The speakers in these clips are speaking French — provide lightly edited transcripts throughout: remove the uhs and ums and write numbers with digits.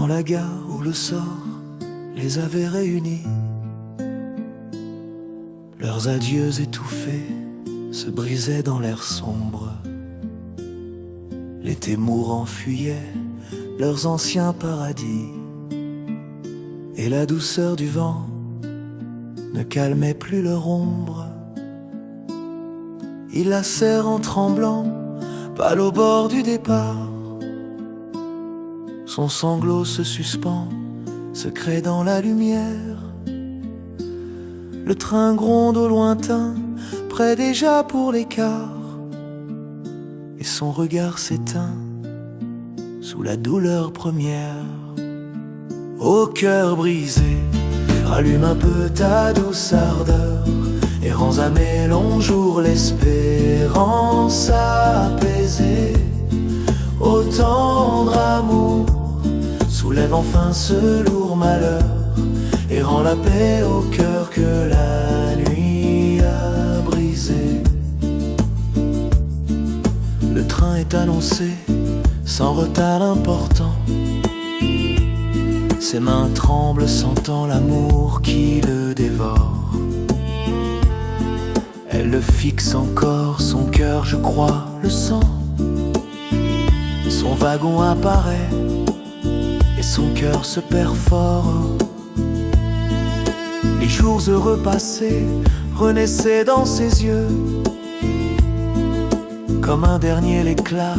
dans la gare où le sort les avait réunis. Leurs adieux étouffés se brisaient dans l'air sombre. L'été mourant fuyait leurs anciens paradis, et la douceur du vent ne calmait plus leur ombre. Il la serre en tremblant, pâle au bord du départ. Son sanglot se suspend, secret dans la lumière. Le train gronde au lointain, prêt déjà pour l'écart. Et son regard s'éteint sous la douleur première. Au cœur brisé, rallume un peu ta douce ardeur. Errants à mes longs jours, l'espérance apaisée. Au tendre amour, soulève enfin ce lourd malheur, et rend la paix au cœur que la nuit a brisé. Le train est annoncé sans retard important. Ses mains tremblent, sentant l'amour qui le dévore. Elle le fixe encore, son cœur, je crois, le sent. Son wagon apparaît et son cœur se perfore. Les jours heureux passés renaissaient dans ses yeux, comme un dernier éclat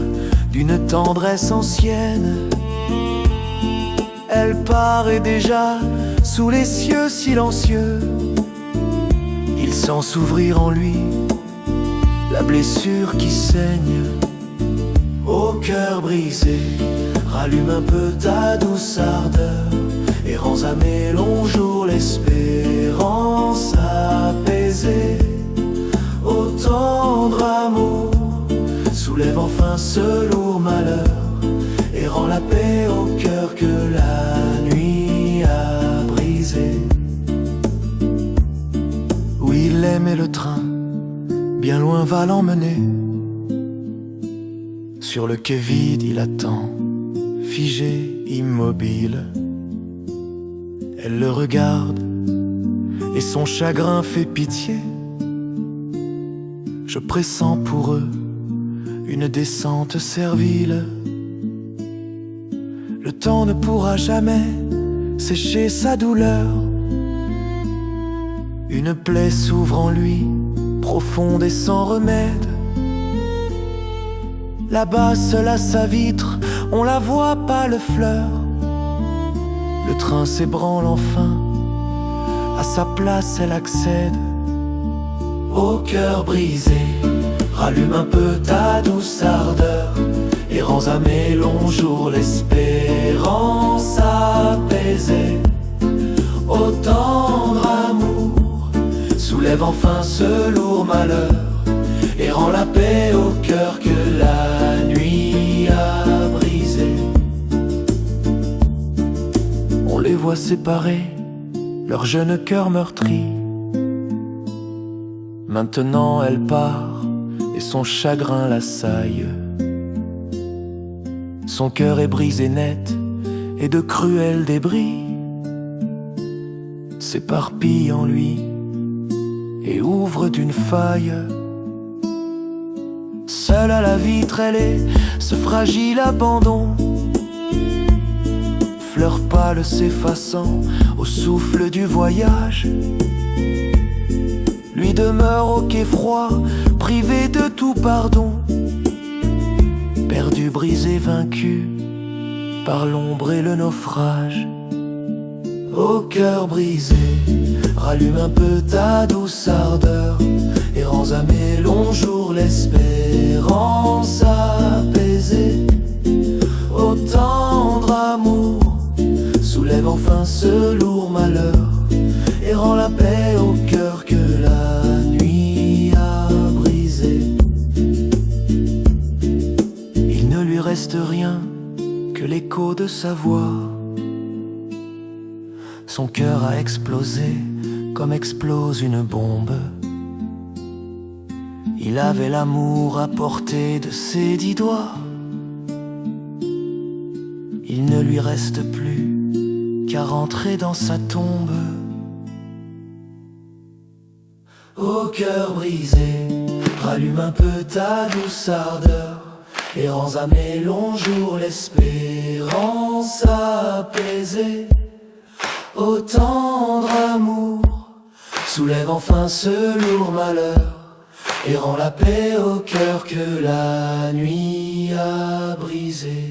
d'une tendresse ancienne. Elle paraît déjà sous les cieux silencieux. Il sent s'ouvrir en lui la blessure qui saigne. Au cœur brisé, rallume un peu ta douce ardeur. Errants à mes longs jours, l'espérance apaisée. Au tendre amour, soulève enfin ce lourd malheur, et rend la paix au cœur que la nuit a brisé. Où il aimait le train, bien loin va l'emmener. Sur le quai vide il attend, figé, immobile. Elle le regarde et son chagrin fait pitié. Je pressens pour eux une descente servile. Le temps ne pourra jamais sécher sa douleur. Une plaie s'ouvre en lui, profonde et sans remède. Là-bas, seule à sa vitre, on la voit pâle fleur. Le train s'ébranle enfin, à sa place elle accède. Au cœur brisé, rallume un peu ta douce ardeur. Errants à mes longs jours, l'espérance apaisée. Au tendre amour, soulève enfin ce lourd malheur, et rend la paix au cœur que la nuit a brisé. On les voit séparés, leur jeune cœur meurtri. Maintenant elle part et son chagrin l'assaille. Son cœur est brisé net et de cruels débris s'éparpillent en lui et ouvrent d'une faille. Seule à la vitre elle est, ce fragile abandon, fleur pâle s'effaçant au souffle du voyage. Lui demeure au quai froid, privé de tout pardon, perdu, brisé, vaincu par l'ombre et le naufrage. Au cœur brisé, rallume un peu ta douce ardeur. Errants à mes longs jours, l'espérance apaisée. Au tendre amour, soulève enfin ce lourd malheur, et rend la paix au cœur que la nuit a brisé. Il ne lui reste rien que l'écho de sa voix. Son cœur a explosé comme explose une bombe. Il avait l'amour à portée de ses 10 doigts. Il il ne lui reste plus qu'à rentrer dans sa tombe. Au cœur brisé, rallume un peu ta douce ardeur, errants âmes les longs jours, l'espérance apaisée. Au tendre amour, soulève enfin ce lourd malheur, et rend la paix au cœur que la nuit a brisé.